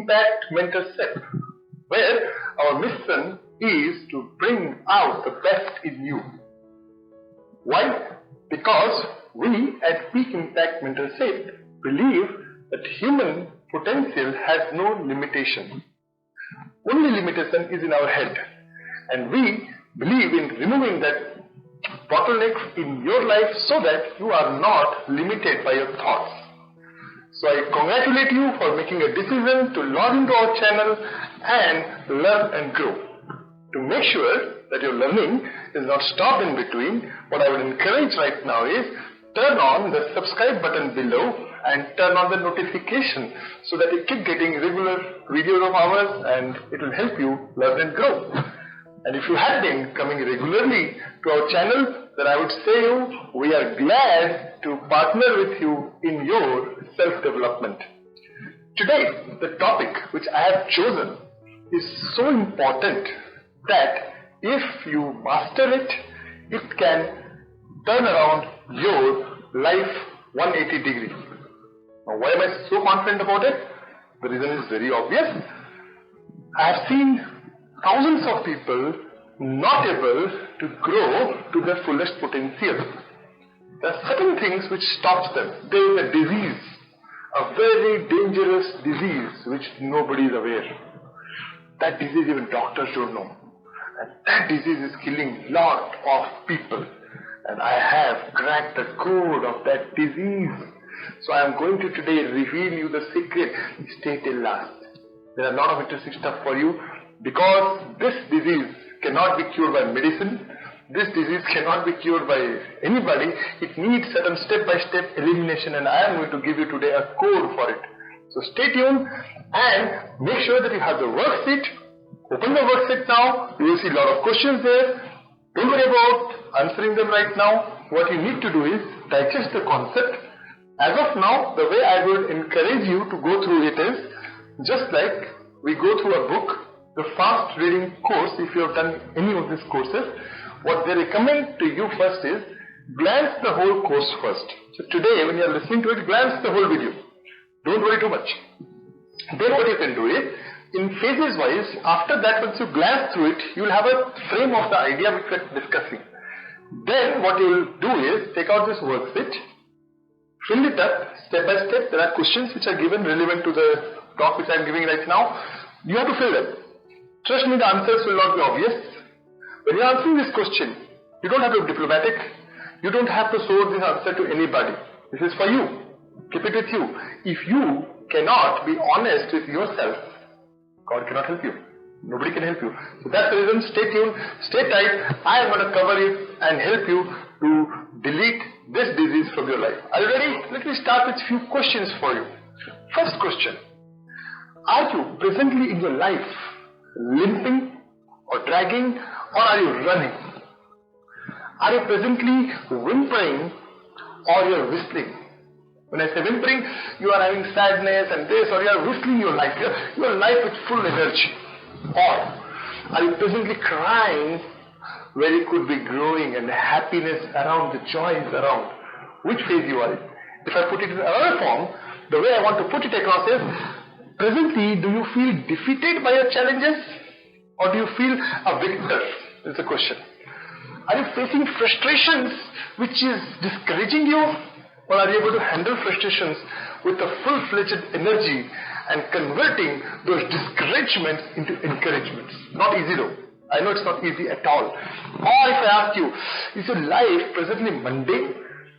impact mental set, where our mission is to bring out the best in you. Why? Because we at Peak Impact Mental Set believe that human potential has no limitation. Only limitation is in our head, and we believe in removing that bottleneck in your life so that you are not limited by your thoughts. So I congratulate you for making a decision to log into our channel and learn and grow. To make sure that your learning is not stopped in between, what I would encourage right now is turn on the subscribe button below and turn on the notification so that you keep getting regular videos of ours, and it will help you learn and grow. And if you have been coming regularly to our channel, then I would say we are glad to partner with you in your self-development. Today, the topic which I have chosen is so important that if you master it, it can turn around your life 180 degrees. Now, why am I so confident about it? The reason is very obvious. I have seen thousands of people not able to grow to their fullest potential. There are certain things which stops them. There is a disease, a very dangerous disease which nobody is aware. That disease even doctors don't know. And that disease is killing lot of people. And I have cracked the code of that disease. So I am going to today reveal you the secret. Stay till last. There are a lot of interesting stuff for you, because this disease cannot be cured by medicine. This disease cannot be cured by anybody. It needs certain step-by-step elimination, and I am going to give you today a code for it. So stay tuned and make sure that you have the worksheet. Open the worksheet now. You will see a lot of questions there. Don't worry about answering them right now. What you need to do is digest the concept. As of now, the way I would encourage you to go through it is just like we go through a book, the fast reading course. If you have done any of these courses, what they recommend to you first is glance the whole course first. So today when you are listening to it, glance the whole video. Don't worry too much. Then what you can do is, in phases wise, after that once you glance through it, you will have a frame of the idea which we are discussing. Then what you will do is take out this worksheet, fill it up step by step. There are questions which are given relevant to the talk which I am giving right now. You have to fill them. Trust me, the answers will not be obvious. When you are answering this question, you don't have to be diplomatic. You don't have to show this answer to anybody. This is for you. Keep it with you. If you cannot be honest with yourself, God cannot help you. Nobody can help you. So that's the reason. Stay tuned, stay tight. I am going to cover it and help you to delete this disease from your life. Are you ready? Let me start with a few questions for you. First question. Are you presently in your life limping or dragging, or are you running? Are you presently whimpering or you are whistling? When I say whimpering, you are having sadness and this, or you are whistling your life. Your life with full energy. Or are you presently crying where you could be growing and the happiness around, the joy is around? Which phase you are in? If I put it in another form, the way I want to put it across is, presently, do you feel defeated by your challenges, or do you feel a victor? Is the question. Are you facing frustrations which is discouraging you, or are you able to handle frustrations with a full-fledged energy and converting those discouragements into encouragements? Not easy though. I know it's not easy at all. Or if I ask you, is your life presently mundane?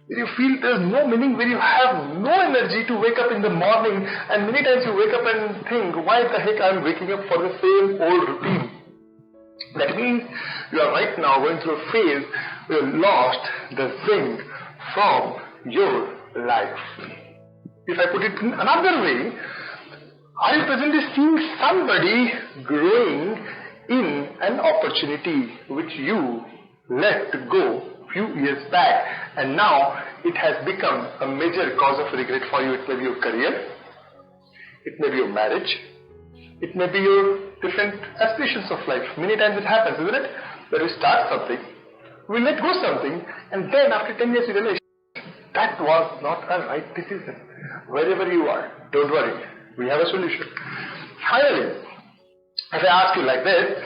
Where you feel there's no meaning, where you have no energy to wake up in the morning, and many times you wake up and think, why the heck I'm waking up for the same old routine? That means you are right now going through a phase where you lost the zing from your life. If I put it in another way, are you presently seeing somebody growing in an opportunity which you let go few years back, and now it has become a major cause of regret for you? It may be your career, it may be your marriage, it may be your different aspirations of life. Many times it happens, isn't it? That we start something, we let go something, and then after 10 years you realize that was not a right decision. Wherever you are, don't worry, we have a solution. Finally, if I ask you like this,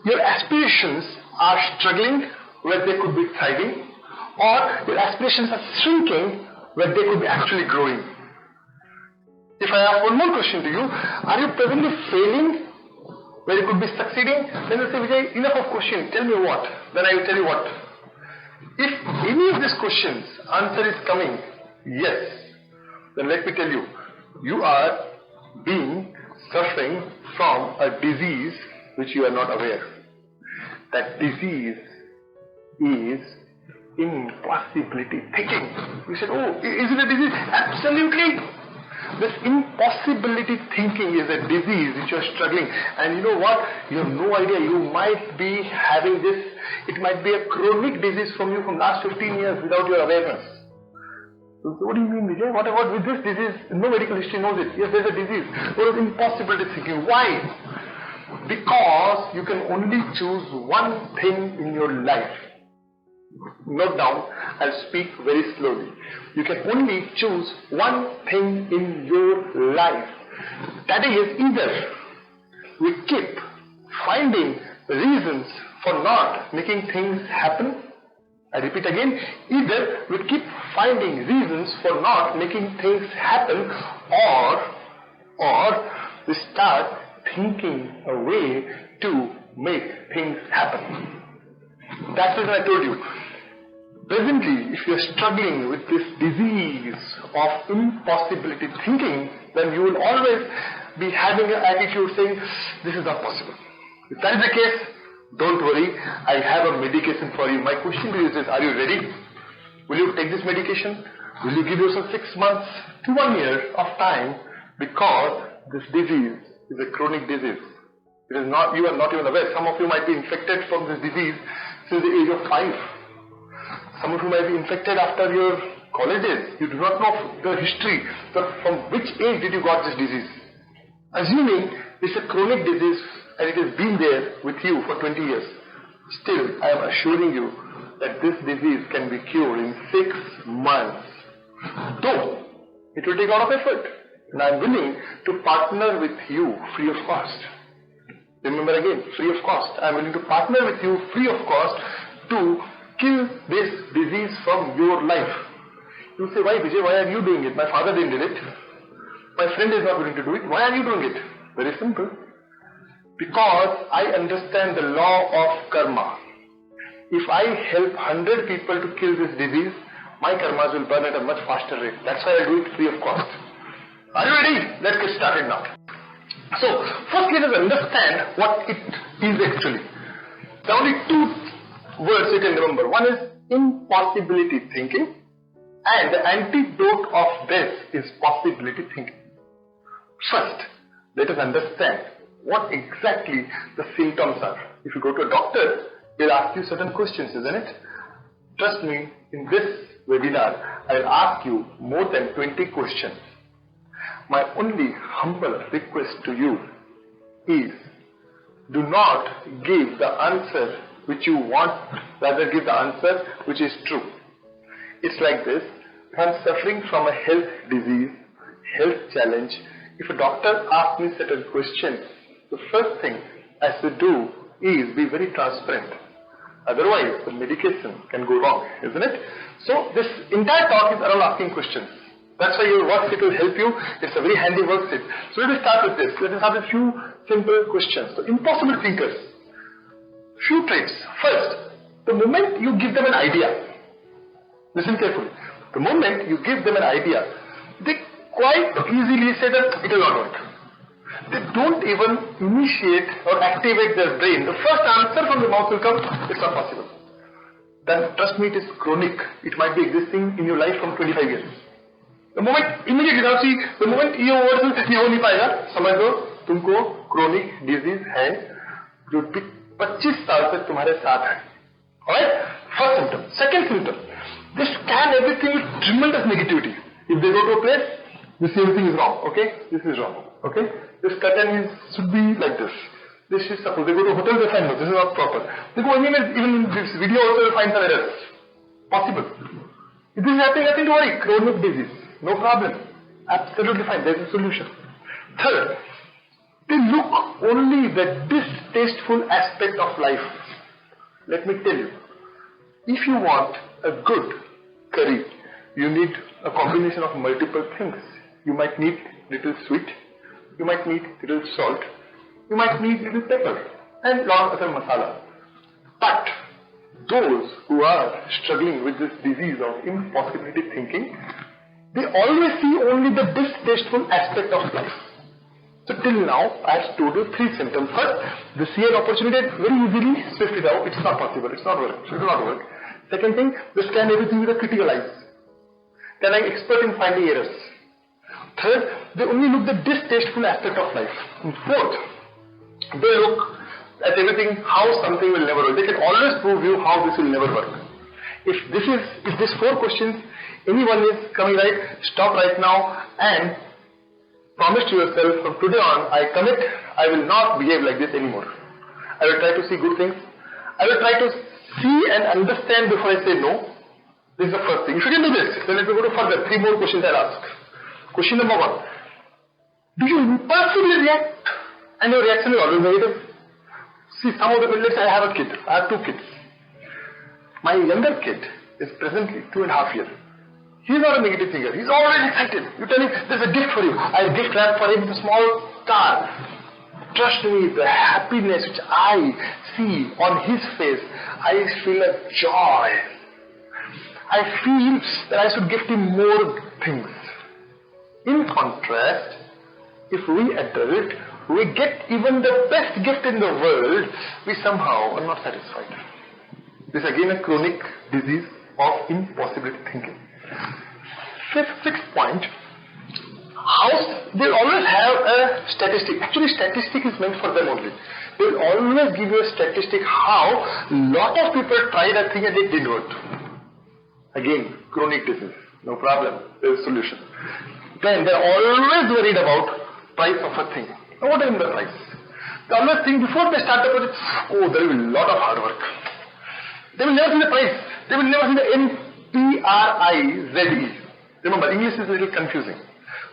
your aspirations are struggling where they could be thriving, or your aspirations are shrinking where they could be actually growing. If I ask one more question to you, are you presently failing where you could be succeeding? Then you say, Vijay, enough of questions, tell me what. Then I will tell you what. If any of these questions, answer is coming, yes, then let me tell you, you are suffering from a disease which you are not aware. That disease is impossibility thinking. You said, oh, is it a disease? Absolutely. This impossibility thinking is a disease which you are struggling. And you know what? You have no idea. You might be having this. It might be a chronic disease from you from last 15 years without your awareness. So what do you mean, Vijay? What about with this disease? No medical history knows it. Yes, there's a disease. What is impossibility thinking? Why? Because you can only choose one thing in your life. Note down, I'll speak very slowly. You can only choose one thing in your life. That is, either we keep finding reasons for not making things happen. I repeat again, either we keep finding reasons for not making things happen, or we start thinking a way to make things happen. That's what I told you. Presently, if you are struggling with this disease of impossibility thinking, then you will always be having an attitude saying, this is not possible. If that is the case, don't worry, I have a medication for you. My question to you is this, are you ready? Will you take this medication? Will you give yourself 6 months to 1 year of time? Because this disease is a chronic disease. It is not, you are not even aware. Some of you might be infected from this disease since the age of 5. Some of you might be infected after your college days. You do not know the history. So from which age did you got this disease? Assuming it's a chronic disease and it has been there with you for 20 years. Still, I am assuring you that this disease can be cured in 6 months. Though, it will take a lot of effort. And I am willing to partner with you free of cost. Remember again, free of cost. I am willing to partner with you free of cost to kill this disease from your life. You say, why Vijay, why are you doing it? My father didn't do it. My friend is not willing to do it. Why are you doing it? Very simple. Because I understand the law of karma. If I help 100 people to kill this disease, my karmas will burn at a much faster rate. That's why I do it free of cost. Are you ready? Let's get started now. So, first let us understand what it is actually. There are only 2 words you can remember. One is impossibility thinking, and the antidote of this is possibility thinking. First, let us understand what exactly the symptoms are. If you go to a doctor, he'll ask you certain questions, isn't it? Trust me, in this webinar, I'll ask you more than 20 questions. My only humble request to you is, do not give the answer which you want, rather give the answer which is true. It's like this, if I'm suffering from a health disease, health challenge, if a doctor asks me certain questions, the first thing I should do is be very transparent. Otherwise, the medication can go wrong, isn't it? So, this entire talk is around asking questions. That's why your worksheet will help you. It's a very handy worksheet. So, let us start with this. Let us have a few simple questions. So, impossible thinkers. Few traits. First, the moment you give them an idea, listen carefully. The moment you give them an idea, they quite easily say that it will not work. They don't even initiate or activate their brain. The first answer from the mouth will come, it's not possible. Then trust me, it is chronic. It might be existing in your life from 25 years. The moment, immediately now see, the moment ये word ये हो नहीं पाएगा, समझ लो तुमको chronic disease है जो 25 साल तक तुम्हारे साथ है. Alright? First symptom. Second symptom. They scan everything with tremendous negativity. If they go to a place, they see everything is wrong. Okay? This is wrong. Okay? This curtain should be like this. This is suppose they go to a hotel, they find no, this is not proper. They go anywhere, even in this video also they find some errors. Possible. If this is happening, nothing to worry. Chronic disease. No problem. Absolutely fine. There is a solution. Third, They look only the distasteful aspect of life. Let me tell you, if you want a good curry, you need a combination of multiple things. You might need little sweet, you might need little salt, you might need little pepper, and lot of other masala. But those who are struggling with this disease of impossibility thinking, they always see only the distasteful aspect of life. So till now, I have told you three symptoms. First, they see an opportunity very easily, swift it out. It's not possible. It's not work. It will not work. Second thing, they scan everything with a critical eyes. They are like expert in finding errors. Third, they only look the distasteful aspect of life. And fourth, they look at everything how something will never work. They can always prove you how this will never work. If these four questions, anyone is coming right, stop right now and promise to yourself, from today on, I commit, I will not behave like this anymore. I will try to see good things. I will try to see and understand before I say no. This is the first thing. If you can do this, then let me go to further. Three more questions I'll ask. Question number one. Do you impulsively react? And your reaction is always negative. See, some of the let's say I have a kid. I have two kids. My younger kid is presently 2.5 years. He's not a negative thinker. He's always excited. You tell him, there's a gift for you. I gift wrap for him a small car. Trust me, the happiness which I see on his face, I feel a joy. I feel that I should gift him more things. In contrast, if we adult, we get even the best gift in the world, we somehow are not satisfied. This is again a chronic disease of impossibility thinking. Sixth point, they'll always have a statistic. Actually, statistic is meant for them only. They'll always give you a statistic how lot of people tried a thing and it didn't work. Again, chronic disease. No problem. There's a solution. Then they're always worried about price of a thing. Now, what is the price? They always think before they start the project, oh, there will be a lot of hard work. They will never see the price. They will never see the NPRIZE. Remember, English is a little confusing.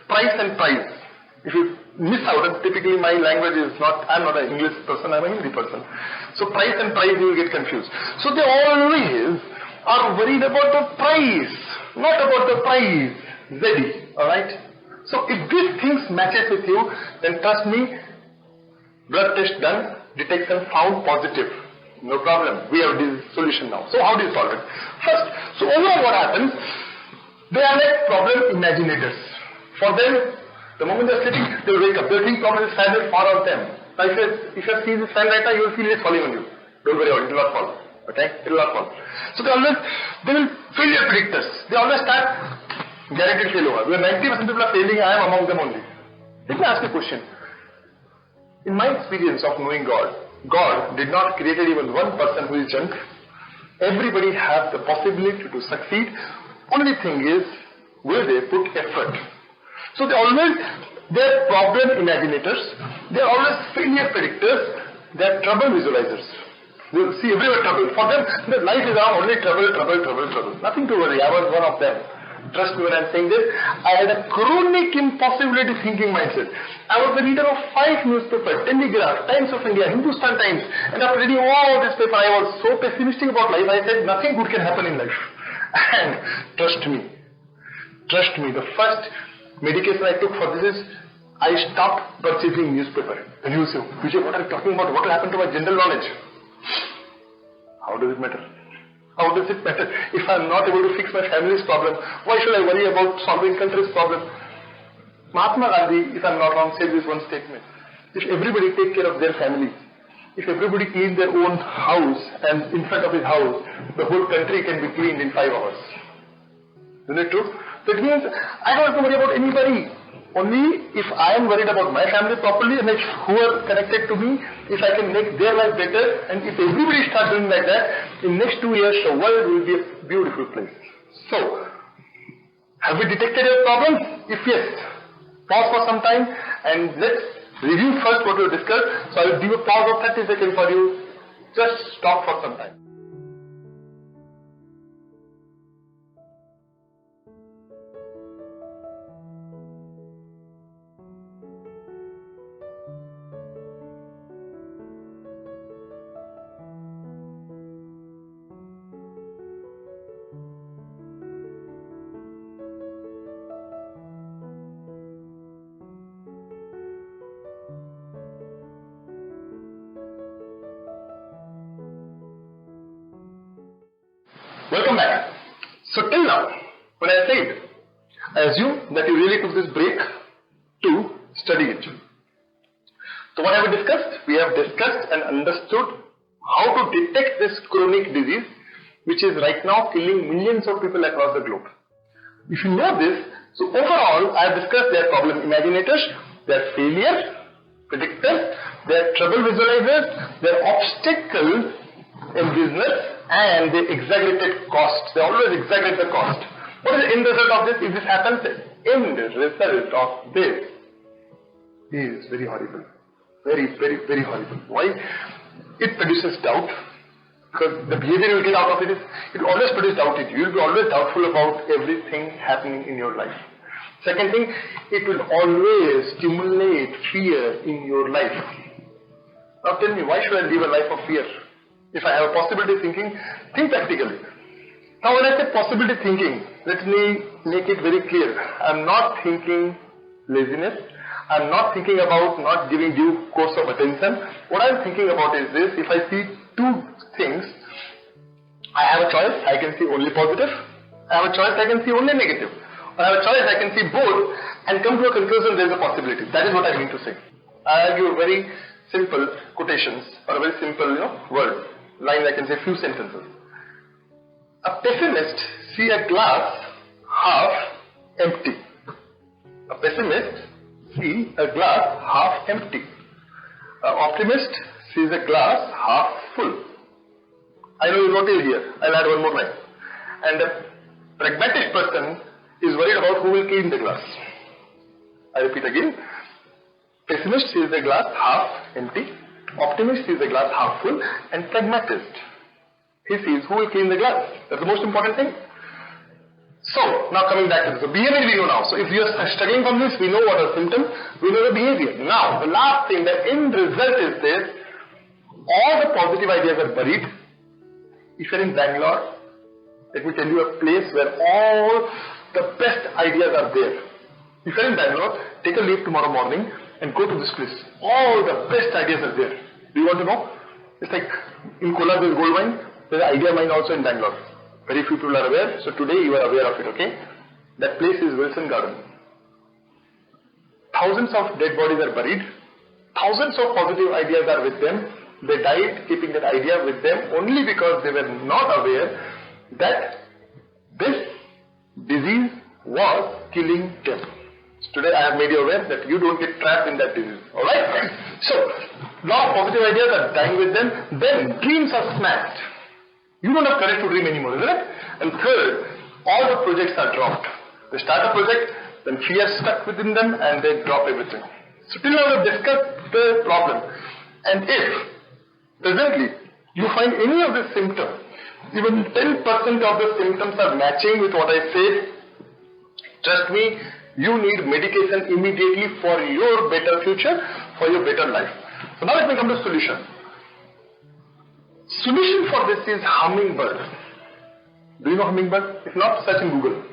Price and prize. If you miss out, and typically my language is not, I'm not an English person, I'm a Hindi person. So price and prize, you will get confused. So they always are worried about the price, not about the prize. ZD, alright? So if these things matches with you, then trust me, blood test done, detection found positive. No problem. We have this solution now. So how do you solve it? First, so overall what happens, they are like problem imaginators. For them, the moment they are sleeping, they will wake up. They think problem is far on them. Now if you see this fan right now, you will feel it is falling on you. Don't worry about it, it will not fall. Okay? It will not fall. So they will failure predictors. They always start guaranteed failure. Where 90% people are failing, I am among them only. Let me ask you a question. In my experience of knowing God, God did not create even one person who is junk. Everybody has the possibility to succeed. Only thing is, will they put effort? So they're problem imaginators, they're always failure predictors, they're trouble visualizers. You will see everywhere trouble. For them, their life is only trouble. Nothing to worry. I was one of them. Trust me when I'm saying this. I had a chronic impossibility thinking mindset. I was the reader of 5 newspapers, Telegraph, Times of India, Hindustan Times. And after reading all this paper, I was so pessimistic about life. I said nothing good can happen in life. And trust me, the first medication I took for this is I stopped purchasing newspaper. And you say, Vijay, what are you talking about? What will happen to my general knowledge? How does it matter? How does it matter? If I am not able to fix my family's problem, why should I worry about solving country's problem? Mahatma Gandhi, if I am not wrong, said this one statement. If everybody take care of their family, if everybody clean their own house and in front of his house, the whole country can be cleaned in 5 hours. Isn't it true? So it means I don't have to worry about anybody. Only if I am worried about my family properly and if who are connected to me, if I can make their life better, and if everybody starts doing like that, in next 2 years the world will be a beautiful place. So, have we detected your problem? If yes, pause for some time and let's review first what we discussed. So I will give a pause of 30 seconds for you. Just stop for some time. Welcome back. So till now, when I said, I assume that you really took this break to study it. So what have we discussed? We have discussed and understood how to detect this chronic disease which is right now killing millions of people across the globe. If you know this, so overall I have discussed their problem imaginators, their failure predictors, their trouble visualizers, their obstacles in business, and the exaggerated cost. They always exaggerate the cost. What is the end result of this? If this happens, the end result of this is very horrible. Very, very, very horrible. Why? It produces doubt. Because the behavior you will get out of it is, it will always produce doubt in you. You will be always doubtful about everything happening in your life. Second thing, it will always stimulate fear in your life. Now tell me, why should I live a life of fear? If I have a possibility thinking, think practically. Now when I say possibility thinking, let me make it very clear. I am not thinking laziness. I am not thinking about not giving due course of attention. What I am thinking about is this: if I see two things, I have a choice, I can see only positive. I have a choice, I can see only negative. I have a choice, I can see both and come to a conclusion there is a possibility. That is what I mean to say. I give very simple quotations or a very simple word, line, I can say few sentences. A pessimist see a glass half empty. A pessimist see a glass half empty. An optimist sees a glass half full. I know you noted here. I'll add one more line. And a pragmatic person is worried about who will clean the glass. I repeat again. Pessimist sees the glass half empty. Optimist sees the glass half full. And pragmatist, he sees who will clean the glass. That's the most important thing. So, now coming back to this. So, behavior we know now. So, if you are struggling from this, we know what are symptoms, we know the behavior. Now, the last thing, the end result is this: all the positive ideas are buried. If you are in Bangalore, let me tell you a place where all the best ideas are there. If you are in Bangalore, take a leave tomorrow morning and go to this place. All the best ideas are there. Do you want to know? It's like in Kolar there is gold mine. There is an idea mine also in Bangalore. Very few people are aware, so today you are aware of it, okay? That place is Wilson Garden. Thousands of dead bodies are buried. Thousands of positive ideas are with them. They died keeping that idea with them only because they were not aware that this disease was killing them. So today I have made you aware that you don't get trapped in that disease. Alright? So, lot of positive ideas are dying with them. Then dreams are smashed. You don't have courage to dream anymore, isn't it? And third, all the projects are dropped. They start a project, then fear stuck within them and they drop everything. So till now we have discussed the problem. And if presently you find any of the symptoms, even 10% of the symptoms are matching with what I said, trust me, you need medication immediately for your better future, for your better life. So now let me come to solution. Solution for this is hummingbird. Do you know hummingbird? If not, search in Google.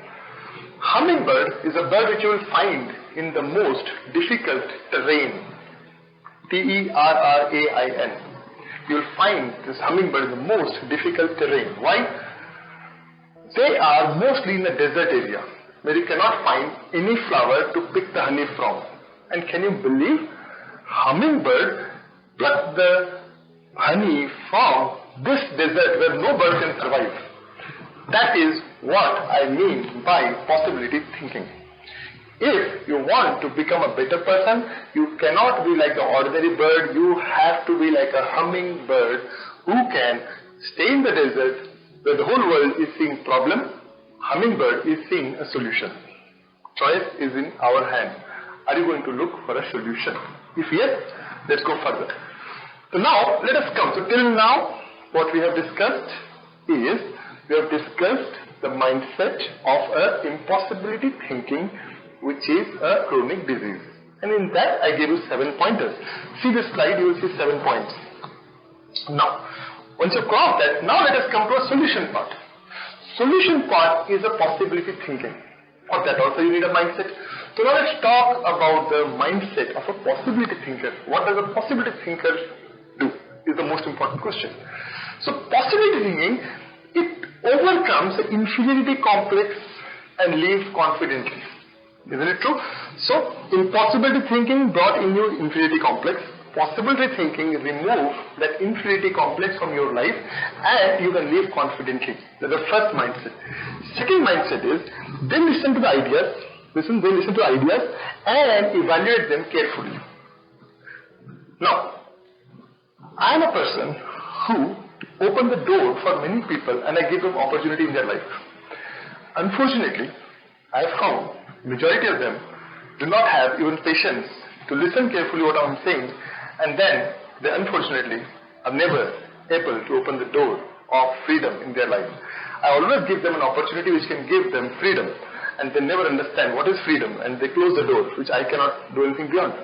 Hummingbird is a bird which you will find in the most difficult terrain. Terrain. You will find this hummingbird in the most difficult terrain. Why? They are mostly in the desert area where you cannot find any flower to pick the honey from. And can you believe? Hummingbird pluck the honey from this desert where no bird can survive. That is what I mean by possibility thinking. If you want to become a better person, you cannot be like the ordinary bird. You have to be like a hummingbird who can stay in the desert where the whole world is seeing problem. Hummingbird is seeing a solution. Choice is in our hand. Are you going to look for a solution? If yes, let's go further. So now, let us come. So till now, what we have discussed is, we have discussed the mindset of a impossibility thinking, which is a chronic disease. And in that, I gave you 7 pointers. See this slide, you will see 7 points. Now, once you cross that, now let us come to a solution part. Solution part is a possibility thinking. For that also you need a mindset. So now let's talk about the mindset of a possibility thinker. What does a possibility thinker do is the most important question. So possibility thinking, it overcomes the inferiority complex and live confidently. Isn't it true? So, impossibility thinking brought in you inferiority complex. Possibility thinking remove that inferiority complex from your life and you can live confidently. That's the first mindset. Second mindset is, they listen to the ideas, they listen to ideas and evaluate them carefully. Now, I am a person who open the door for many people and I give them opportunity in their life. Unfortunately, I have found majority of them do not have even patience to listen carefully what I am saying, and then they unfortunately are never able to open the door of freedom in their life. I always give them an opportunity which can give them freedom, and they never understand what is freedom, and they close the door, which I cannot do anything beyond.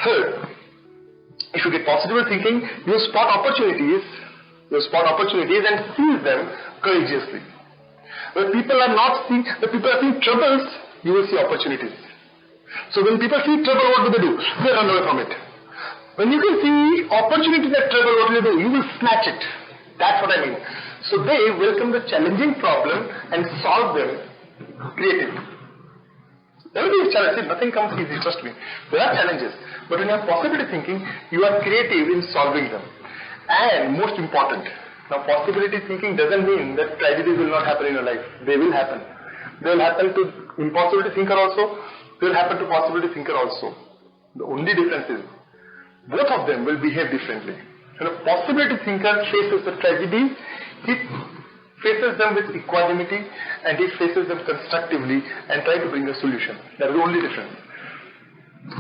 Third, if you get positive thinking, you spot opportunities and seize them courageously. When people are seeing troubles, you will see opportunities. So when people see trouble, what do? They run away from it. When you can see opportunity that trouble, what will you do? You will snatch it. That's what I mean. So they welcome the challenging problem and solve them creatively. There will be challenges. Nothing comes easy, trust me. There are challenges. But when you have possibility thinking, you are creative in solving them. And most important, now possibility thinking doesn't mean that tragedies will not happen in your life. They will happen. They will happen to impossibility thinker also. They will happen to possibility thinker also. The only difference is, both of them will behave differently. When a possibility thinker faces the tragedy, he faces them with equanimity and he faces them constructively and try to bring a solution. That is the only difference.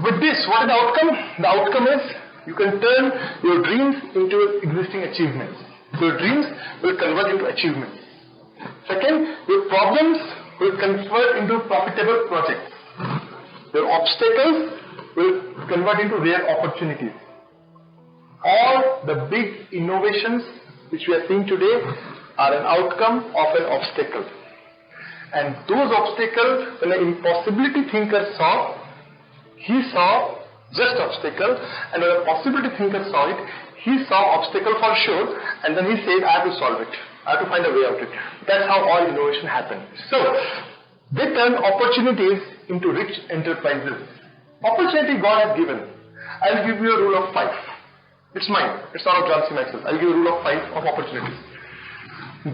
With this, what is the outcome? The outcome is, you can turn your dreams into existing achievements. So your dreams will convert into achievements. Second, your problems will convert into profitable projects. Your obstacles will convert into rare opportunities. All the big innovations which we are seeing today are an outcome of an obstacle. And those obstacles, when an impossibility thinker saw, he saw just obstacle, and when a possibility thinker saw it, he saw obstacle for sure, and then he said, I have to solve it. I have to find a way out of it. That's how all innovation happens. So, they turn opportunities into rich enterprises. Opportunity God has given. I'll give you a rule of 5. It's mine. It's not of John C. Maxwell. I'll give you a rule of 5 of opportunities.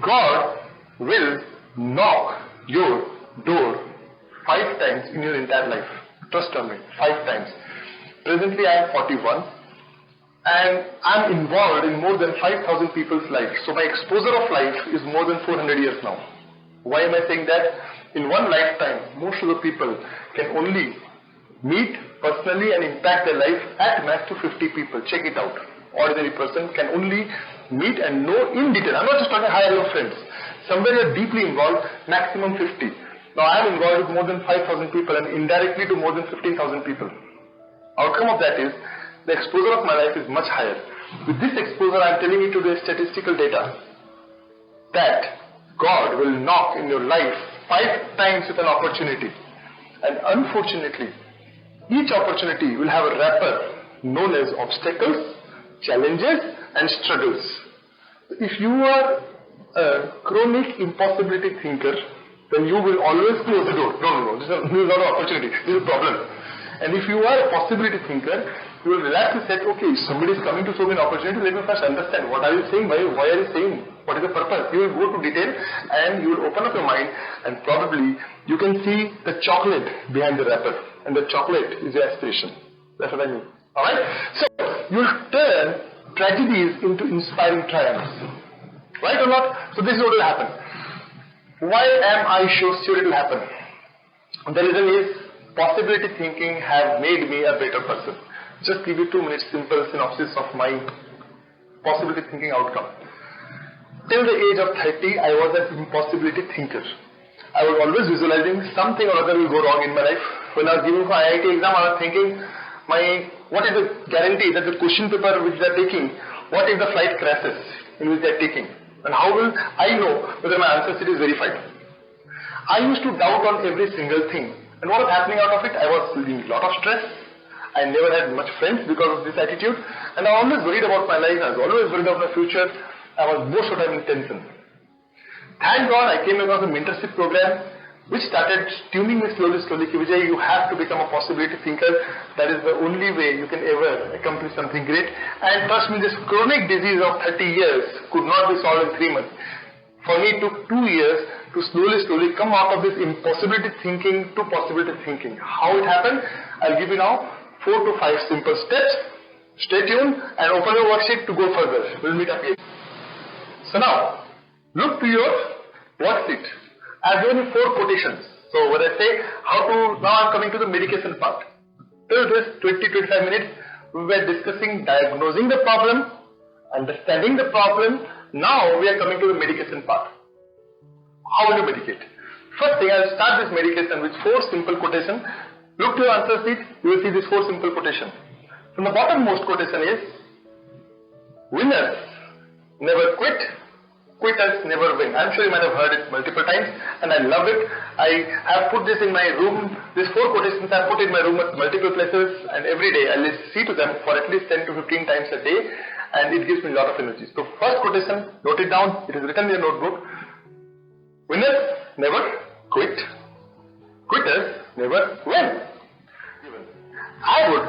God will knock your door 5 times in your entire life. Trust on me. 5 times. Presently I am 41 and I am involved in more than 5,000 people's lives. So my exposure of life is more than 400 years now. Why am I saying that? In one lifetime, most of the people can only meet personally and impact their life at max to 50 people. Check it out. Ordinary person can only meet and know in detail. I'm not just talking high level friends. Somewhere you're deeply involved, maximum 50. Now I am involved with more than 5,000 people and indirectly to more than 15,000 people. Outcome of that is, the exposure of my life is much higher. With this exposure, I am telling you today statistical data that God will knock in your life 5 times with an opportunity. And unfortunately, each opportunity will have a wrapper known as obstacles, challenges and struggles. If you are a chronic impossibility thinker, then you will always close the door. No, this is not an opportunity, this is a problem. And if you are a possibility thinker, you will relax and say, okay, somebody is coming to show me an opportunity, let me first understand what are you saying, why are you saying, what is the purpose. You will go to detail and you will open up your mind and probably you can see the chocolate behind the wrapper. And the chocolate is your aspiration. That's what I mean. Alright? So, you will turn tragedies into inspiring triumphs. Right or not? So this is what will happen. Why am I sure it will happen? The reason is, possibility thinking have made me a better person. Just give you 2 minutes simple synopsis of my possibility thinking outcome. Till the age of 30, I was an impossibility thinker. I was always visualizing something or other will go wrong in my life. When I was giving for IIT exam, I was thinking, what is the guarantee that the question paper which they are taking, what if the flight crashes in which they are taking? And how will I know whether my answer sheet is verified? I used to doubt on every single thing. And what was happening out of it? I was feeling a lot of stress. I never had much friends because of this attitude. And I was always worried about my life. I was always worried about my future. I was most of the time in tension. Thank God I came across a mentorship program which started tuning me slowly, ki Vijay, you have to become a possibility thinker. That is the only way you can ever accomplish something great. And trust me, this chronic disease of 30 years could not be solved in 3 months. For me, it took 2 years to slowly come out of this impossibility thinking to possibility thinking. How it happened? I'll give you now 4 to 5 simple steps. Stay tuned and open your worksheet to go further. We'll meet up here. So now, look to your worksheet. I've given you 4 quotations. So when I say how to, now I'm coming to the medication part. Till this 20-25 minutes, we were discussing diagnosing the problem, understanding the problem. Now we are coming to the medication part. How will you medicate? First thing, I'll start this medication with 4 simple quotations. Look to your answer sheet, you will see these 4 simple quotations. From the bottommost quotation is, winners never quit, quitters never win. I'm sure you might have heard it multiple times and I love it. I have put this in my room, these 4 quotations I put in my room at multiple places, and every day I'll see to them for at least 10 to 15 times a day, and it gives me a lot of energy. So first quotation, note it down, it is written in your notebook. Winners never quit, quitters never win. I would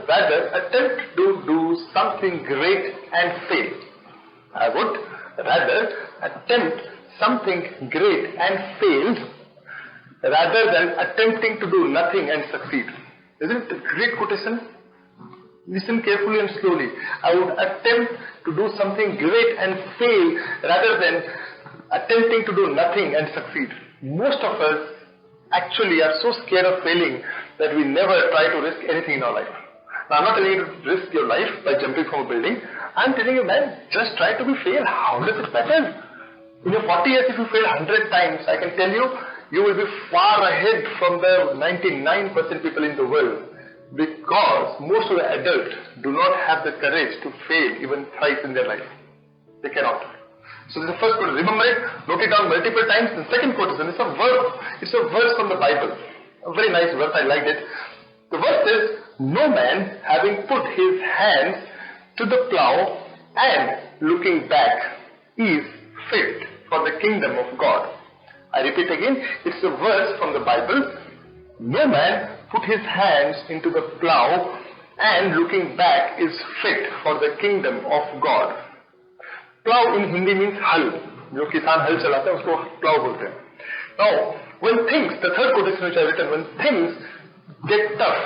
rather attempt to do something great and fail. I would rather attempt something great and fail rather than attempting to do nothing and succeed. Isn't it a great quotation? Listen carefully and slowly. I would attempt to do something great and fail rather than attempting to do nothing and succeed. Most of us actually are so scared of failing that we never try to risk anything in our life. Now, I'm not telling you to risk your life by jumping from a building. I'm telling you, man, just try to be fail. How does it matter? In your 40 years, if you fail 100 times, I can tell you, you will be far ahead from the 99% people in the world, because most of the adults do not have the courage to fail even thrice in their life. They cannot. So this is the first quote. Remember it, note it down multiple times. The second quotation is a verse. It's a verse from the Bible. A very nice verse, I liked it. The verse says, no man having put his hands to the plow and looking back is fit for the kingdom of God. I repeat again, it's a verse from the Bible. No man put his hands into the plow and looking back is fit for the kingdom of God. Plow in Hindi means hal. जो किसान हल चलाते हैं उसको plow बोलते हैं. Now, when things, the third quotation which I have written, when things get tough,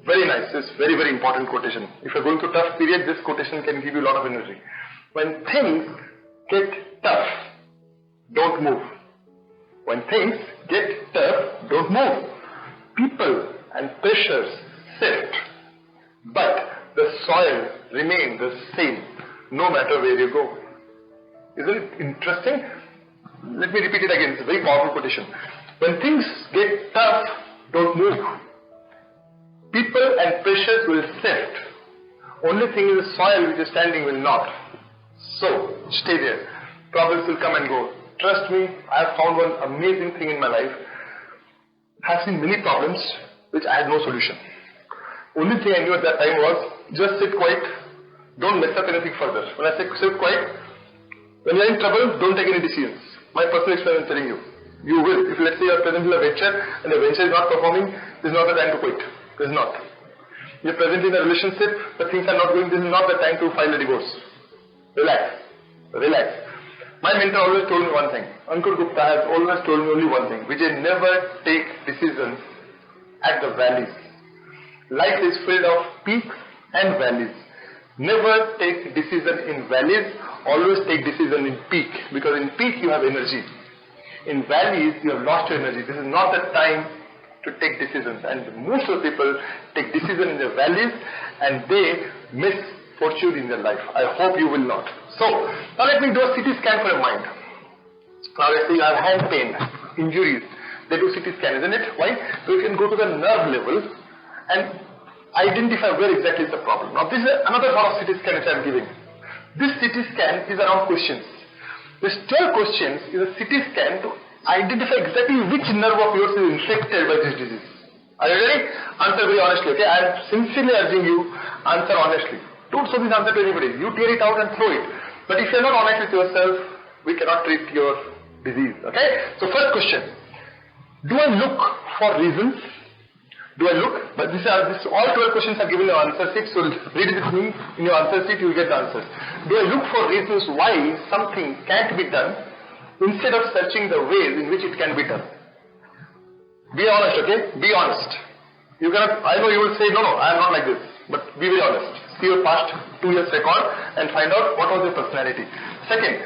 very nice, this very, very important quotation. If you're going through tough period, this quotation can give you a lot of energy. When things get tough, don't move. When things get tough, don't move. People and pressures shift, but the soil remains the same no matter where you go. Isn't it interesting? Let me repeat it again. It's a very powerful quotation. When things get tough, don't move. People and pressures will shift. Only thing is the soil which is standing will not. So, stay there. Problems will come and go. Trust me, I have found one amazing thing in my life. I have seen many problems which I had no solution. Only thing I knew at that time was, just sit quiet. Don't mess up anything further. When I say sit quiet, when you are in trouble, don't take any decisions. My personal experience is telling you. You will. If let's say you are present in a venture and the venture is not performing, this is not the time to quit. This is not. You are present in a relationship, but things are not going, this is not the time to file a divorce. Relax. Relax. My mentor always told me one thing. Ankur Gupta has always told me only one thing. Vijay, never take decisions at the valleys. Life is filled of peaks and valleys. Never take decision in valleys, always take decision in peak, because in peak you have energy. In valleys you have lost your energy. This is not the time to take decisions, and most of the people take decision in the valleys and they miss fortune in their life. I hope you will not. So, now let me do a CT scan for your mind. Now let's say you have hand pain, injuries, they do CT scan, isn't it? Why? So you can go to the nerve level and identify where exactly is the problem. Now this is another form of CT scan which I am giving. This CT scan is around questions. This 12 questions is a CT scan to identify exactly which nerve of yours is infected by this disease. Are you ready? Answer very honestly, okay? I am sincerely urging you, answer honestly. Don't show this answer to anybody. You tear it out and throw it. But if you're not honest with yourself, we cannot treat your disease. Okay? So first question. Do I look for reasons? Do I look? But all 12 questions are given in your answer sheet, so read it with me. In your answer sheet, you will get the answers. Do I look for reasons why something can't be done instead of searching the ways in which it can be done? Be honest, okay? Be honest. You cannot, I know you will say, no, I am not like this. But be very honest. See your past 2 years record and find out what was your personality. Second,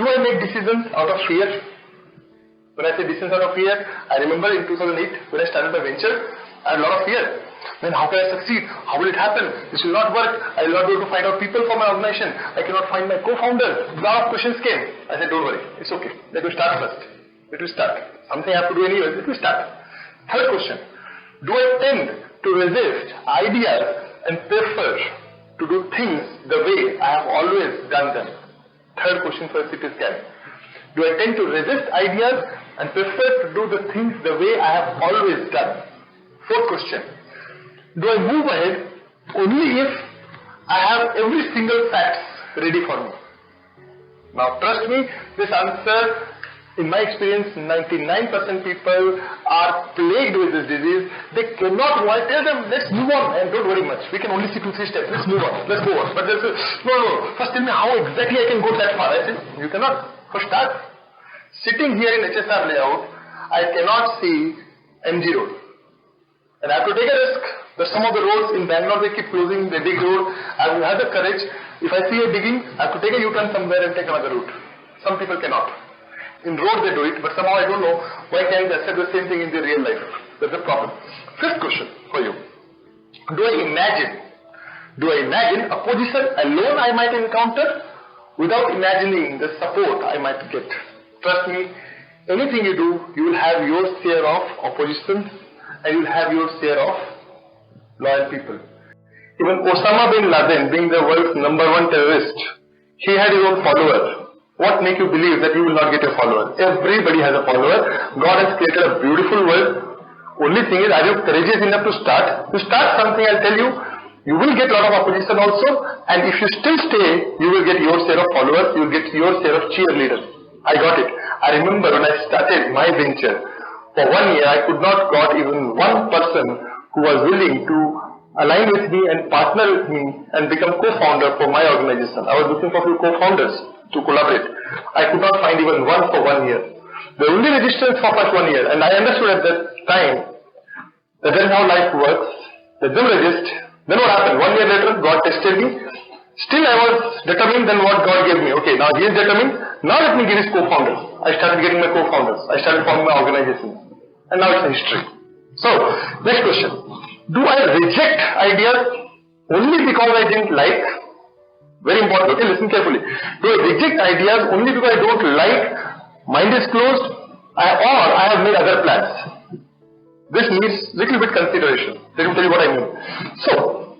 do I make decisions out of fear? When I say decisions out of fear, I remember in 2008 when I started my venture, I had a lot of fear. Then how can I succeed? How will it happen? This will not work. I will not be able to find out people for my organization. I cannot find my co-founder. A lot of questions came. I said, don't worry. It's okay. Let me start first. It will start. Something I have to do anyway. It will start. Third question. Do I tend to resist ideas and prefer to do things the way I have always done them? Third question for a CT scan. Do I tend to resist ideas and prefer to do the things the way I have always done? Fourth question. Do I move ahead only if I have every single fact ready for me? Now trust me, this answer, in my experience, 99% people are plagued with this disease. They cannot, I tell them, let's move on and don't worry much. We can only see 2-3 steps. Let's move on. Let's go on. But they'll say, no. First tell me how exactly I can go that far. I say, you cannot. For start, sitting here in HSR layout, I cannot see MG Road. And I have to take a risk. There's some of the roads in Bangalore, they keep closing, they dig road. I will have the courage. If I see a digging, I have to take a U-turn somewhere and take another route. Some people cannot. In road they do it, but somehow I don't know why can't they accept the same thing in their real life. That's a problem. Fifth question for you. Do I imagine a position alone I might encounter without imagining the support I might get? Trust me, anything you do, you will have your share of oppositions and you will have your share of loyal people. Even Osama bin Laden, being the world's #1 terrorist, he had his own followers. What makes you believe that you will not get a follower? Everybody has a follower. God has created a beautiful world. Only thing is, are you courageous enough to start? To start something, I'll tell you, you will get a lot of opposition also, and if you still stay, you will get your share of followers, you will get your share of cheerleaders. I got it. I remember when I started my venture, for 1 year, I could not got even one person who was willing to align with me and partner with me and become co-founder for my organization. I was looking for few co-founders to collaborate. I could not find even one for 1 year. The only resistance for first 1 year, and I understood at that time that is how life works. Let them resist. Then what happened? 1 year later, God tested me. Still I was determined than what God gave me. Okay, now he is determined. Now let me give his co-founders. I started getting my co-founders. I started forming my organization. And now it's a history. So, next question. Do I reject ideas only because I didn't like? Very important. Okay, listen carefully. Do I reject ideas only because I don't like? Mind is closed? Or I have made other plans? This needs little bit consideration. Let me tell you what I mean. So,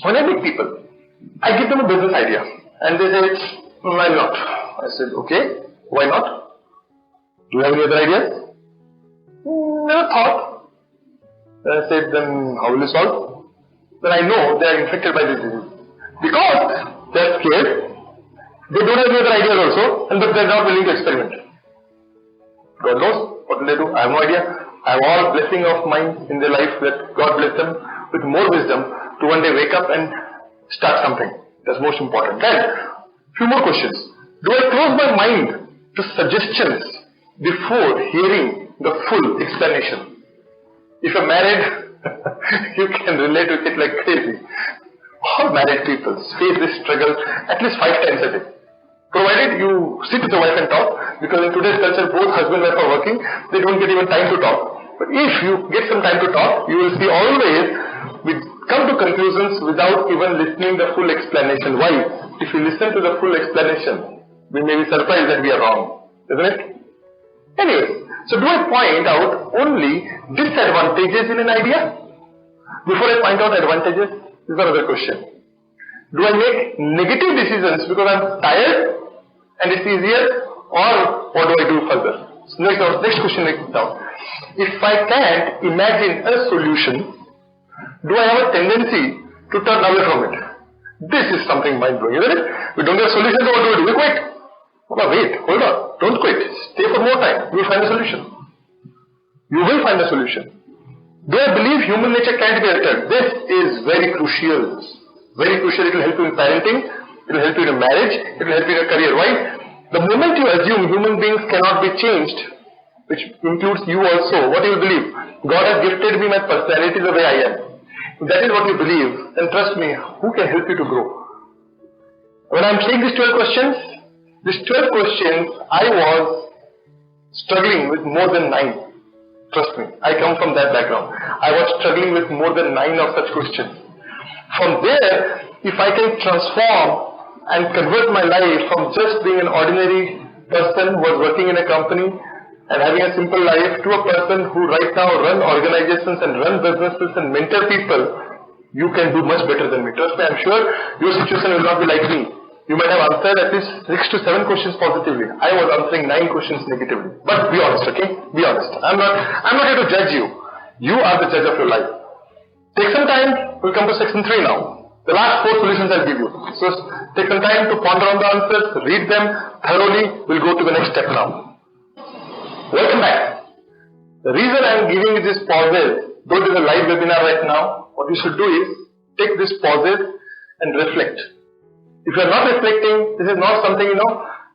when I meet people, I give them a business idea. And they say, why not? I said, okay, why not? Do you have any other ideas? Never thought. Then I said, then how will you solve? Then I know they are infected by this disease. Because they are scared, they don't have any other ideas also, but they are not willing to experiment. God knows what will they do? I have no idea. I have all blessing of mine in their life that God bless them with more wisdom to one day wake up and start something. That's most important. Then, few more questions. Do I close my mind to suggestions before hearing the full explanation? If you're married, you can relate with it like crazy. All married people face this struggle at least 5 times a day. Provided you sit with the wife and talk, because in today's culture both husband and wife are working, they don't get even time to talk. But if you get some time to talk, you will see always we come to conclusions without even listening the full explanation. Why? If you listen to the full explanation, we may be surprised that we are wrong. Isn't it? Anyway, so do I point out only disadvantages in an idea? Before I point out advantages, this is another question. Do I make negative decisions because I'm tired and it's easier, or what do I do further? So next question next down. If I can't imagine a solution, do I have a tendency to turn away from it? This is something mind-blowing, isn't it? We don't get a solution, so what do? We quit. No, wait, hold on. Don't quit. Stay for more time. You will find a solution. You will find a solution. Do I believe human nature can't be altered? This is very crucial. Very crucial. It will help you in parenting. It will help you in marriage. It will help you in your career. Why? The moment you assume human beings cannot be changed, which includes you also, what do you believe? God has gifted me my personality the way I am. If that is what you believe, then trust me, who can help you to grow? When I'm saying these 12 questions, I was struggling with more than 9. Trust me, I come from that background. I was struggling with more than 9 of such questions. From there, if I can transform and convert my life from just being an ordinary person who was working in a company and having a simple life to a person who right now run organizations and run businesses and mentor people, you can do much better than me. Trust me, I'm sure your situation will not be like me. You might have answered at least 6 to 7 questions positively. I was answering 9 questions negatively. But be honest, okay? Be honest. I'm not here to judge you. You are the judge of your life. Take some time. We'll come to section 3 now. The last 4 solutions I'll give you. So take some time to ponder on the answers, read them thoroughly. We'll go to the next step now. Welcome back. The reason I'm giving you this pauses, though it is a live webinar right now, what you should do is take this pauses and reflect. If you are not reflecting, this is not something,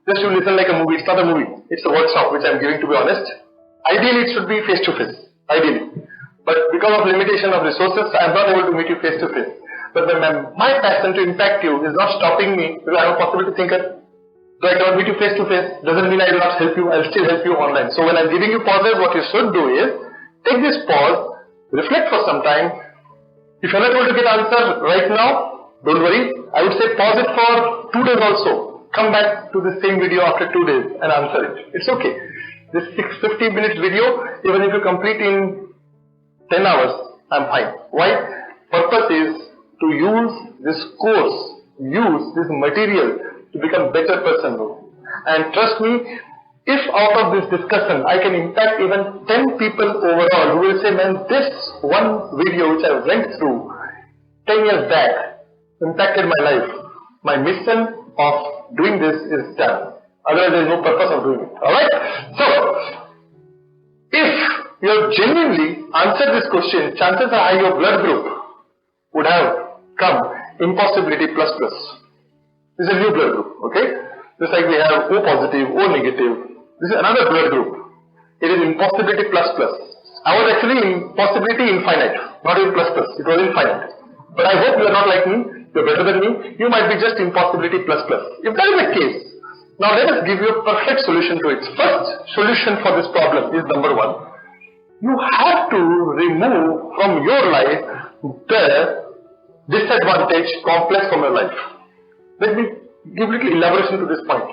just you listen like a movie. It's not a movie. It's a workshop which I'm giving, to be honest. Ideally, it should be face-to-face. Ideally. But because of limitation of resources, I'm not able to meet you face-to-face. But my passion to impact you is not stopping me because I'm a possibility thinker. So I cannot meet you face-to-face. Doesn't mean I will not help you. I'll still help you online. So when I'm giving you pauses, what you should do is take this pause, reflect for some time. If you're not able to get answer right now, don't worry, I would say pause it for 2 days also. Come back to the same video after 2 days and answer it. It's okay. This 50 minutes video, even if you complete in 10 hours, I'm fine. Why? Purpose is to use this course, use this material to become better person. And trust me, if out of this discussion I can impact even 10 people overall who will say, man, this one video which I went through 10 years back impacted my life. My mission of doing this is done. Otherwise, there is no purpose of doing it. Alright? So, if you have genuinely answered this question, chances are high your blood group would have come impossibility plus plus. This is a new blood group. Okay? Just like we have O positive, O negative. This is another blood group. It is impossibility plus plus. I was actually impossibility infinite, not even plus plus. It was infinite. But I hope you are not like me. You're better than me. You might be just impossibility plus plus. If that is the case, now let us give you a perfect solution to it. First solution for this problem is number 1. You have to remove from your life the disadvantage complex from your life. Let me give a little elaboration to this point.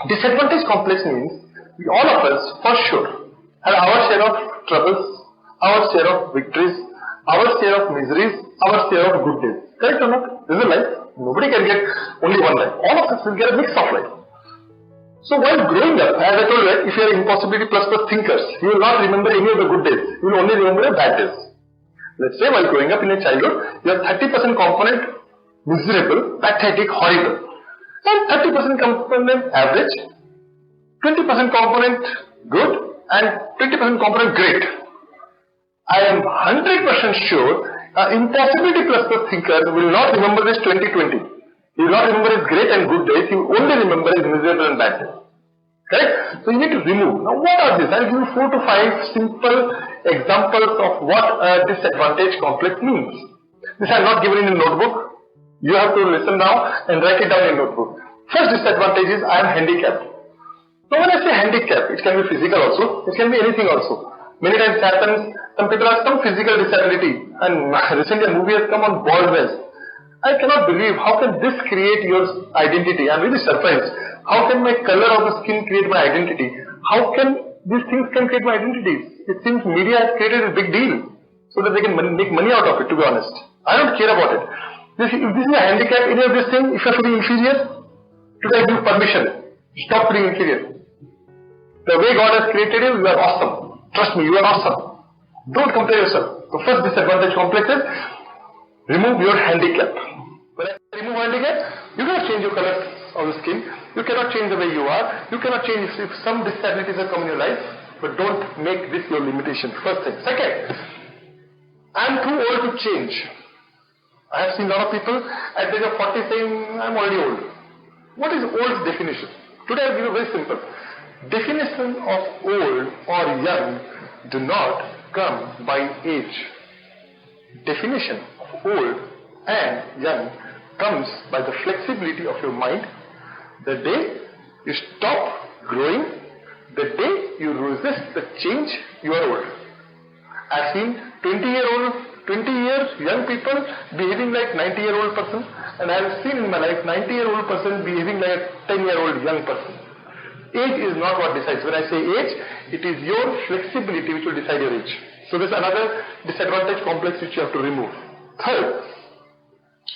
Disadvantage complex means we all of us, for sure, have our share of troubles, our share of victories, our share of miseries, our share of good days. Correct or not? This is life. Nobody can get only one life. All of us will get a mix of life. So while growing up, as I told you, if you are impossibility plus plus thinkers, you will not remember any of the good days. You will only remember the bad days. Let's say while growing up in your childhood, you have 30% component miserable, pathetic, horrible. And 30% component average, 20% component good, and 20% component great. I am 100% sure impossibility plus plus thinker will not remember this 2020. He will not remember his great and good days. He will only remember his miserable and bad days. Correct? So you need to remove. Now what are these? I'll give you 4 to 5 simple examples of what a disadvantage complex means. This I have not given in a notebook. You have to listen now and write it down in a notebook. First disadvantage is I am handicapped. So when I say handicap, it can be physical also. It can be anything also. Many times happens, some people have some physical disability, and recently a movie has come on baldness. I cannot believe how can this create your identity. I'm really surprised. How can my color of the skin create my identity? How can these things can create my identity? It seems media has created a big deal so that they can make money out of it, to be honest. I don't care about it. If this is a handicap, any of this thing, if you're feeling inferior, today I give permission. Stop feeling inferior. The way God has created you, you are awesome. Trust me, you are awesome. Don't compare yourself. The first disadvantage complex is remove your handicap. When I remove handicap, you cannot change your color of the skin, you cannot change the way you are, you cannot change if some disabilities have come in your life, but don't make this your limitation. First thing. Second, I am too old to change. I have seen a lot of people at the age of 40 saying, I am already old. What is old's definition? Today I will give you very simple. Definition of old or young do not come by age. Definition of old and young comes by the flexibility of your mind. The day you stop growing, the day you resist the change, you are old. I've seen 20 years young people behaving like 90-year-old person, and I have seen in my life 90-year-old person behaving like a 10-year-old young person. Age is not what decides. When I say age, it is your flexibility which will decide your age. So there's another disadvantage complex which you have to remove. Third,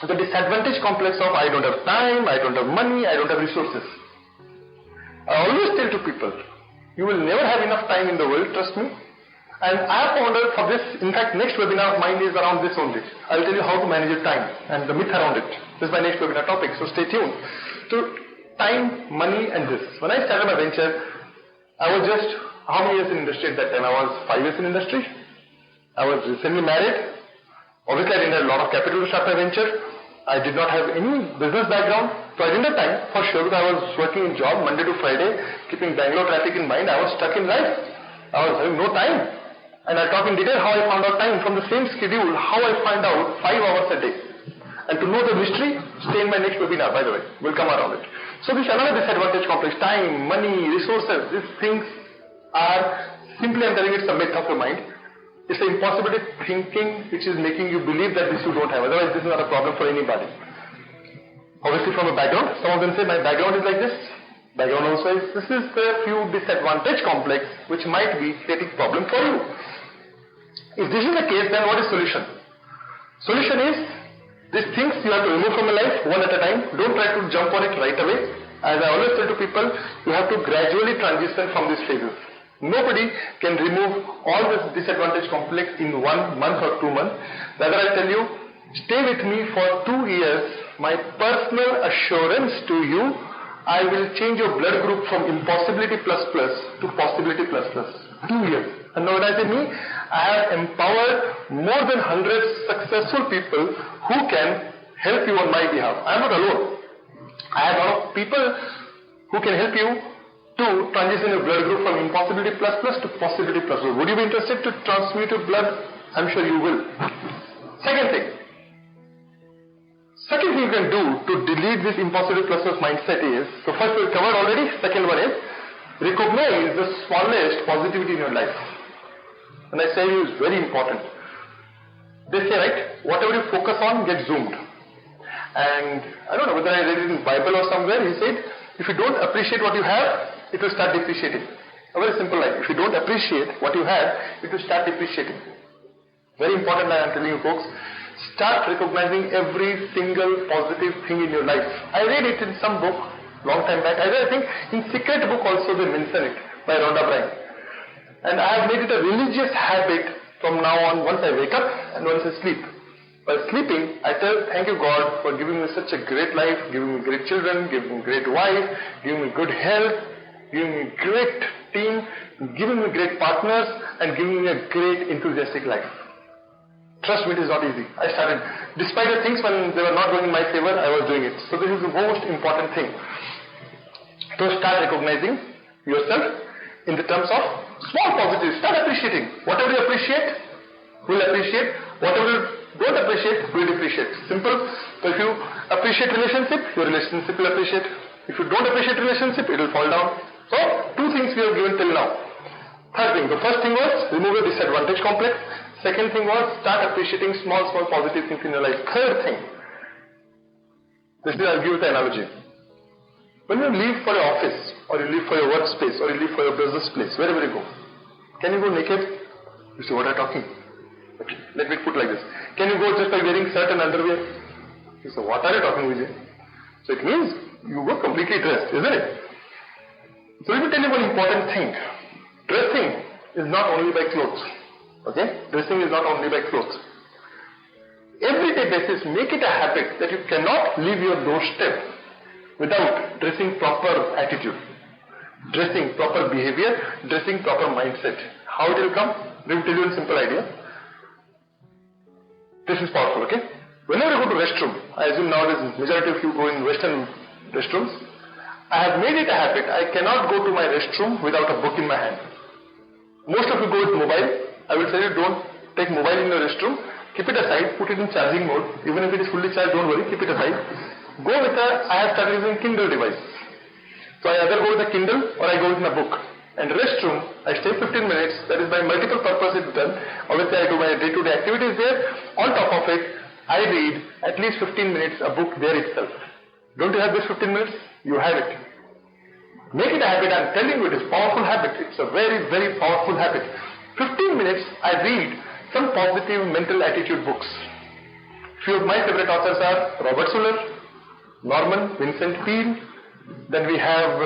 the disadvantage complex of I don't have time, I don't have money, I don't have resources. I always tell to people, you will never have enough time in the world, trust me. And I have found out for this, in fact, next webinar of mine is around this only. I will tell you how to manage your time and the myth around it. This is my next webinar topic, so stay tuned. So, time, money and this. When I started my venture, I was just, how many years in industry at that time? I was 5 years in industry. I was recently married. Obviously, I didn't have a lot of capital to start my venture. I did not have any business background. So I didn't have time, for sure, because I was working in job Monday to Friday, keeping Bangalore traffic in mind. I was stuck in life. I was having no time. And I'll talk in detail how I found out time from the same schedule, how I find out 5 hours a day. And to know the mystery, stay in my next webinar, by the way. We'll come around it. So this is another disadvantage complex. Time, money, resources, these things are simply, I'm telling you, it's a myth of your mind. It's an impossibility thinking which is making you believe that this you don't have. Otherwise, this is not a problem for anybody. Obviously, from a background, some of them say my background is like this. Background also is, this is the few disadvantage complex which might be creating problem for you. If this is the case, then what is solution? Solution is, these things you have to remove from your life one at a time. Don't try to jump on it right away. As I always tell to people, you have to gradually transition from these phases. Nobody can remove all this disadvantage complex in 1 month or 2 months. Rather, I tell you, stay with me for 2 years. My personal assurance to you, I will change your blood group from impossibility plus plus to possibility plus plus. 2 years. And now when I say me, I have empowered more than 100 successful people who can help you on my behalf. I am not alone. I have a lot of people who can help you to transition your blood group from impossibility plus plus to possibility plus plus. Would you be interested to transmute your blood? I'm sure you will. Second thing you can do to delete this impossibility plus plus mindset is, so first we covered already, second one is, recognize the smallest positivity in your life. And I say it is very important. They say, right, whatever you focus on gets zoomed. And I don't know whether I read it in Bible or somewhere, he said, if you don't appreciate what you have, it will start depreciating. A very simple line. If you don't appreciate what you have, it will start depreciating. Very important line I'm telling you folks. Start recognizing every single positive thing in your life. I read it in some book, long time back. I think in Secret book also they mention it by Rhonda Byrne. And I have made it a religious habit from now on, once I wake up and once I sleep. While sleeping, I tell, thank you God for giving me such a great life, giving me great children, giving me great wife, giving me good health, giving me great team, giving me great partners, and giving me a great enthusiastic life. Trust me, it is not easy. I started, despite the things when they were not going in my favor, I was doing it. So this is the most important thing. To start recognizing yourself in the terms of small positives. Start appreciating. Whatever you appreciate, will appreciate. Whatever you don't appreciate, will depreciate. Simple. So if you appreciate relationship, your relationship will appreciate. If you don't appreciate relationship, it will fall down. So, 2 things we have given till now. Third thing. The first thing was, remove the disadvantage complex. Second thing was, start appreciating small positive things in your life. Third thing. This is, I'll give you the analogy. When you leave for your office, or you leave for your workspace, or you leave for your business place, wherever you go, can you go naked? You say, what are you talking? Okay, let me put like this. Can you go just by wearing shirt and underwear? You say, what are you talking, Vijay? So it means you go completely dressed, isn't it? So let me tell you one important thing. Dressing is not only by clothes. Okay? Dressing is not only by clothes. everyday basis, make it a habit that you cannot leave your doorstep without dressing proper attitude, dressing proper behavior, dressing proper mindset. How it will come? Let me tell you a simple idea. This is powerful, okay? Whenever I go to restroom, I assume nowadays majority of you go in Western restrooms. I have made it a habit. I cannot go to my restroom without a book in my hand. Most of you go with mobile. I will tell you, don't take mobile in the restroom. Keep it aside. Put it in charging mode. Even if it is fully charged, don't worry. Keep it aside. Go with I have started using Kindle device. So I either go with a Kindle or I go with my book. And restroom, I stay 15 minutes. That is by multiple purposes done. Obviously, I do my day-to-day activities there. On top of it, I read at least 15 minutes a book there itself. Don't you have this 15 minutes? You have it. Make it a habit. I'm telling you, it is a powerful habit. It's a very, very powerful habit. 15 minutes, I read some positive mental attitude books. Few of my favorite authors are Robert Schuller, Norman Vincent Peale. Then we have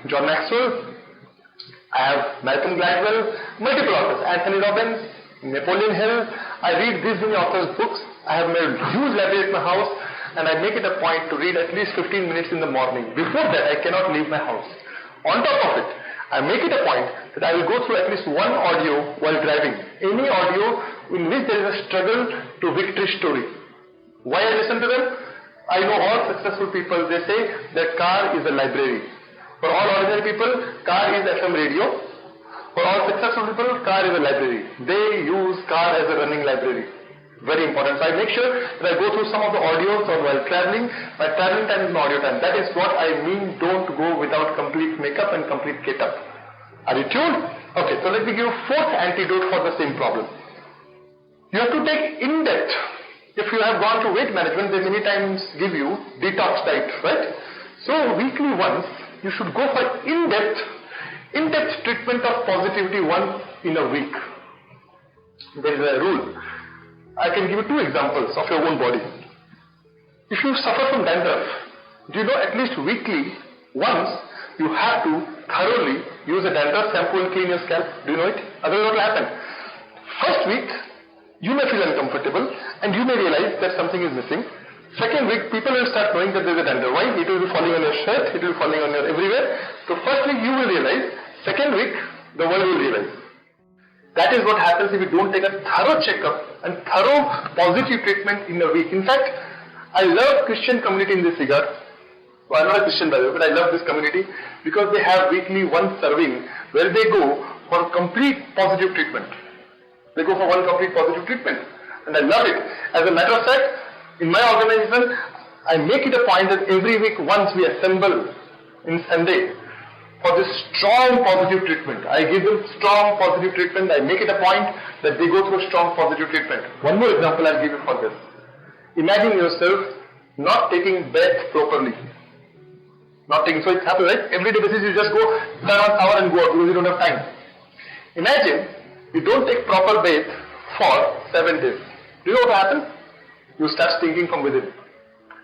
John Maxwell. I have Malcolm Gladwell, multiple authors, Anthony Robbins, Napoleon Hill. I read these many authors' books. I have made a huge library at my house, and I make it a point to read at least 15 minutes in the morning. Before that, I cannot leave my house. On top of it, I make it a point that I will go through at least one audio while driving. Any audio in which there is a struggle to victory story. Why I listen to them? I know all successful people, they say that car is a library. For all ordinary people, car is FM radio. For all successful people, car is a library. They use car as a running library. Very important. So I make sure that I go through some of the audios or while traveling. My traveling time is my audio time. That is what I mean, don't go without complete makeup and complete get-up. Are you tuned? Okay, so let me give you fourth antidote for the same problem. You have to take in-depth. If you have gone to weight management, they many times give you detox diet, right? So weekly once, you should go for in-depth treatment of positivity once in a week. There is a rule. I can give you two examples of your own body. If you suffer from dandruff, do you know at least weekly, once, you have to thoroughly use a dandruff shampoo and clean your scalp? Do you know it? Otherwise what will happen? First week, you may feel uncomfortable and you may realize that something is missing. Second week, people will start knowing that there is a dandruff. Why? It will be falling on your shirt, it will be falling on your everywhere. So first week you will realize, second week, the world will realize. That is what happens if you don't take a thorough checkup and thorough positive treatment in a week. In fact, I love Christian community in this regard. Well, I'm not a Christian by the way, but I love this community because they have weekly one serving where they go for complete positive treatment. They go for one complete positive treatment. And I love it. As a matter of fact, in my organization, I make it a point that every week once we assemble in Sunday for this strong positive treatment. I give them strong positive treatment. I make it a point that they go through strong positive treatment. One more example I'll give you for this. Imagine yourself not taking bath properly. Not taking, so it happens, right? Every day basis you just go, turn on shower and go out because you don't have time. Imagine you don't take proper bath for 7 days. Do you know what will happen? You start stinking from within.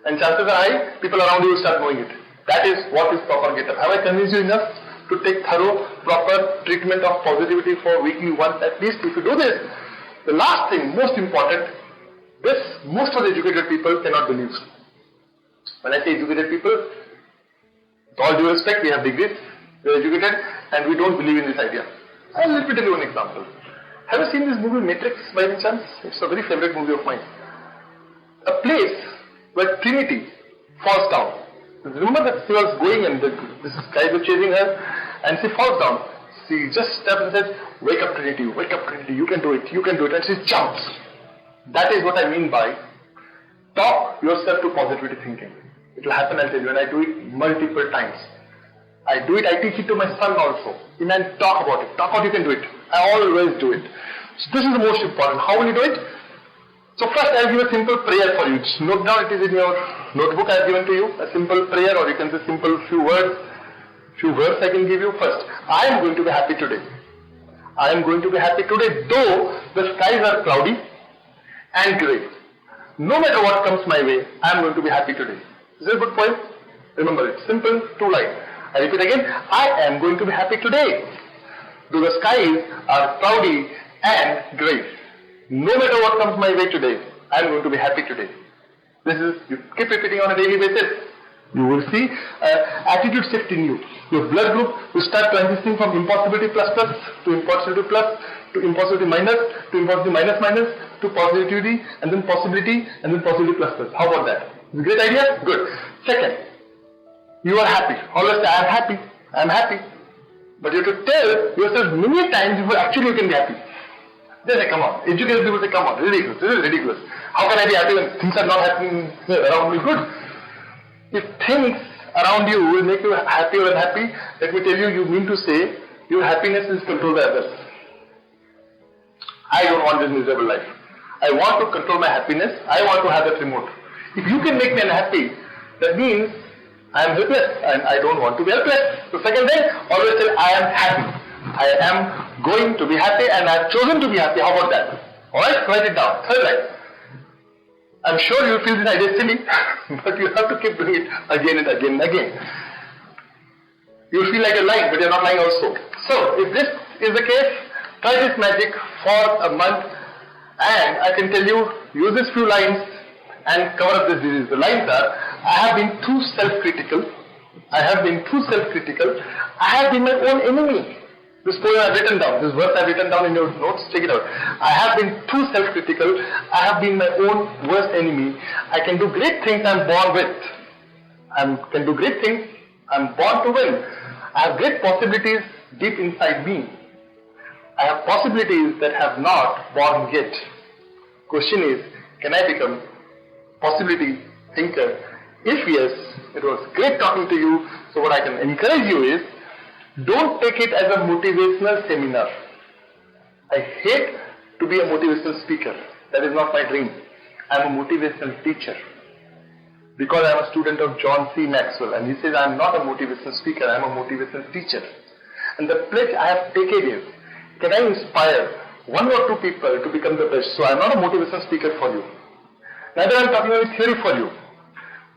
And chances are high, people around you will start knowing it. That is what is proper get-up. Have I convinced you enough to take thorough, proper treatment of positivity for weekly once at least? If you do this, the last thing, most important, this most of the educated people cannot believe. When I say educated people, with all due respect, we have degrees, we are educated, and we don't believe in this idea. I'll let me tell you one example. Have you seen this movie Matrix by any chance? It's a very favorite movie of mine. A place where Trinity falls down. Remember that she was going and this guy was chasing her and she falls down. She just steps and says, wake up Trinity, you can do it, and she jumps. That is what I mean by talk yourself to positivity thinking. It will happen, I'll tell you, and I do it multiple times. I teach it to my son also. And talk about it. Talk how you can do it. I always do it. So this is the most important. How will you do it? So first I'll give a simple prayer for you. Just note down, it is in your notebook I have given to you. A simple prayer, or you can say simple few words. Few words I can give you. First, I am going to be happy today. I am going to be happy today, though the skies are cloudy and grey. No matter what comes my way, I am going to be happy today. Is that a good point? Remember it. Simple, 2 lines. I repeat again. I am going to be happy today, though the skies are cloudy and grey. No matter what comes my way today, I am going to be happy today. This is, you keep repeating on a daily basis. You will see attitude shift in you. Your blood group will start transitioning from impossibility plus plus to impossibility plus to impossibility minus to impossibility minus minus to positivity and then possibility and then possibility plus plus. How about that? Is it a great idea? Good. Second, you are happy. Always say, I am happy. I am happy. But you have to tell yourself many times before actually you can be happy. They say, come on. Educated people say, come on. Ridiculous. This is ridiculous. How can I be happy when things are not happening around me? Good. If things around you will make you happy or unhappy, let me tell you, you mean to say your happiness is controlled by others. I don't want this miserable life. I want to control my happiness. I want to have that remote. If you can make me unhappy, that means I am helpless and I don't want to be helpless. So second thing, always say I am happy. I am going to be happy and I have chosen to be happy. How about that? Alright, write it down. Third line. I'm sure you feel this idea silly, but you have to keep doing it again and again and again. You feel like you're lying, but you're not lying also. So, if this is the case, try this magic for a month and I can tell you, use these few lines and cover up this disease. The lines are, I have been too self-critical. I have been too self-critical. I have been my own enemy. This poem I have written down, this verse I have written down in your notes, check it out. I have been too self-critical. I have been my own worst enemy. I can do great things I am born with. I can do great things I am born to win. I have great possibilities deep inside me. I have possibilities that have not born yet. Question is, can I become possibility thinker? If yes, it was great talking to you. So what I can encourage you is, don't take it as a motivational seminar. I hate to be a motivational speaker. That is not my dream. I am a motivational teacher. Because I am a student of John C. Maxwell and he says I am not a motivational speaker, I am a motivational teacher. And the pledge I have taken is, can I inspire one or two people to become the best? So I am not a motivational speaker for you. Neither I am talking about theory for you.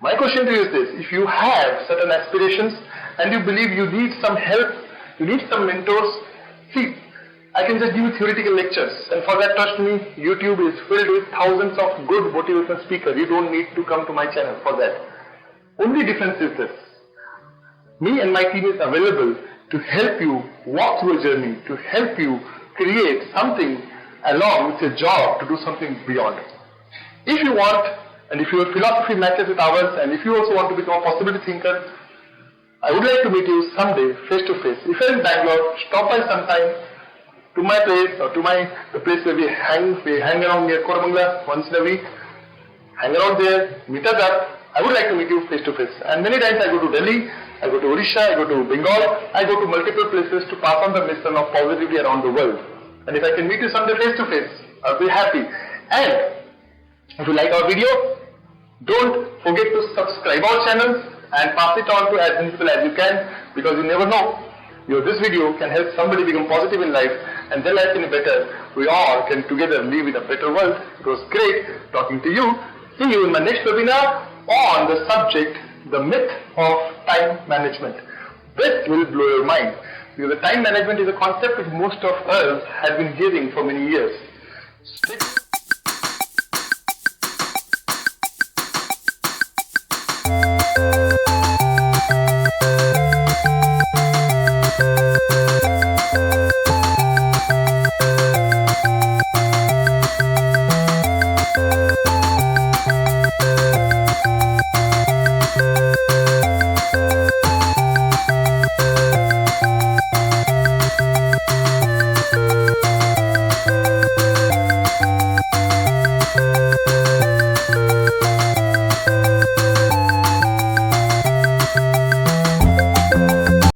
My question to you is this, if you have certain aspirations and you believe you need some help, you need some mentors, see, I can just give you theoretical lectures and for that, trust me, YouTube is filled with thousands of good motivational speakers. You don't need to come to my channel for that. Only difference is this, me and my team is available to help you walk through a journey, to help you create something along with your job to do something beyond. If you want, and if your philosophy matches with ours, and if you also want to become a possibility thinker, I would like to meet you someday face to face. If you're in Bangalore, stop by sometime to my place or to the place where we hang around near Koramangala once in a week. Hang around there, meet us up. I would like to meet you face to face. And many times I go to Delhi, I go to Odisha, I go to Bengal, I go to multiple places to pass on the mission of positivity around the world. And if I can meet you someday face to face, I'll be happy. And if you like our video, don't forget to subscribe our channels and pass it on to as many people as you can, because you never know, this video can help somebody become positive in life and their life can be better. We all can together live in a better world. It was great talking to you. See you in my next webinar on the subject, the myth of time management. This will blow your mind, because the time management is a concept which most of us have been hearing for many years.